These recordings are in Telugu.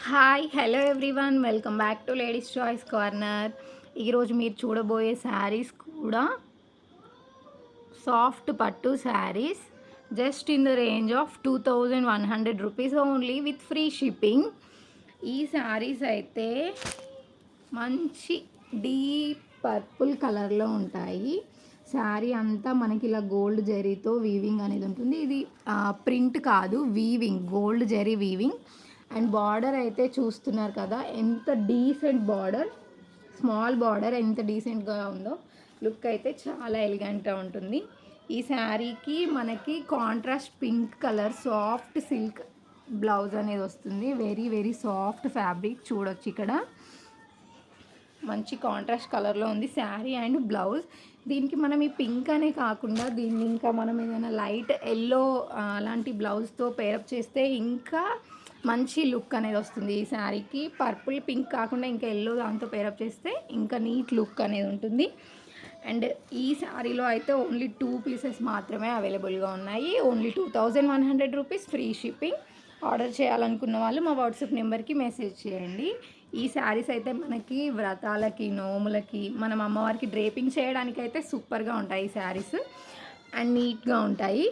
Hi hello everyone welcome back to ladies choice corner. ఈరోజు మీరు చూడబోయే శారీస్ కూడా సాఫ్ట్ పట్టు saris just in the range of 2100 rupees only with free shipping. ఈ శారీస్ అయితే మంచి డీప్ పర్పుల్ కలర్లో ఉంటాయి. శారీ అంతా మనకి ఇలా గోల్డ్ జరీతో వీవింగ్ అనేది ఉంటుంది. ఇది ప్రింట్ కాదు, weaving, gold zari weaving. And border అయితే చూస్తున్నారు కదా, ఎంత డీసెంట్ బార్డర్, స్మాల్ బార్డర్ ఎంత డీసెంట్గా ఉందో. లుక్ అయితే చాలా ఎలిగెంట్గా ఉంటుంది. ఈ శారీకి మనకి contrast pink colour soft silk blouse అనేది వస్తుంది. వెరీ వెరీ సాఫ్ట్ ఫ్యాబ్రిక్ చూడొచ్చు. ఇక్కడ మంచి కాంట్రాస్ట్ కలర్లో ఉంది శారీ అండ్ బ్లౌజ్. దీనికి మనం ఈ పింక్ అనే కాకుండా దీన్ని ఇంకా మనం ఏదైనా లైట్ ఎల్లో అలాంటి బ్లౌజ్తో పేరప్ చేస్తే ఇంకా మంచి లుక్ అనేది వస్తుంది. ఈ శారీకి పర్పుల్ పింక్ కాకుండా ఇంకా ఎల్లో దాంతో పేరప్ చేస్తే ఇంకా నీట్ లుక్ అనేది ఉంటుంది. అండ్ ఈ శారీలో అయితే ఓన్లీ 2 పీసెస్ మాత్రమే అవైలబుల్గా ఉన్నాయి. Only 2100 rupees free shipping. Order చేయాలనుకున్న వాళ్ళు మా వాట్సాప్ నెంబర్కి మెసేజ్ చేయండి. ఈ శారీస్ అయితే మనకి వ్రతాలకి, నోములకి, మనం అమ్మవారికి డ్రేపింగ్ చేయడానికి అయితే సూపర్గా ఉంటాయి ఈ శారీస్. అండ్ నీట్గా ఉంటాయి.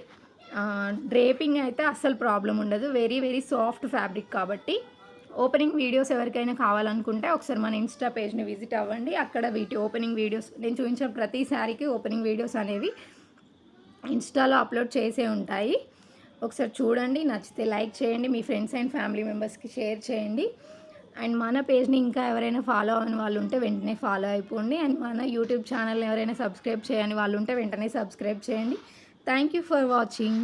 డ్రేపింగ్ అయితే అస్సలు ప్రాబ్లం ఉండదు. వెరీ వెరీ సాఫ్ట్ ఫ్యాబ్రిక్ కాబట్టి. ఓపెనింగ్ వీడియోస్ ఎవరికైనా కావాలనుకుంటే ఒకసారి మన ఇన్స్టా పేజ్ని విజిట్ అవ్వండి. అక్కడ వీటి ఓపెనింగ్ వీడియోస్, నేను చూపించిన ప్రతి శారీకి ఓపెనింగ్ వీడియోస్ అనేవి ఇన్స్టాలో అప్లోడ్ చేసే ఉంటాయి. ఒకసారి చూడండి, నచ్చితే లైక్ చేయండి, మీ ఫ్రెండ్స్ అండ్ ఫ్యామిలీ మెంబర్స్కి షేర్ చేయండి. అండ్ మన పేజ్ని ఇంకా ఎవరైనా ఫాలో అవ్వని వాళ్ళు ఉంటే వెంటనే ఫాలో అయిపోండి. అండ్ మన యూట్యూబ్ ఛానల్ని ఎవరైనా సబ్స్క్రైబ్ చేయని వాళ్ళు ఉంటే వెంటనే సబ్స్క్రైబ్ చేయండి. Thank you for watching.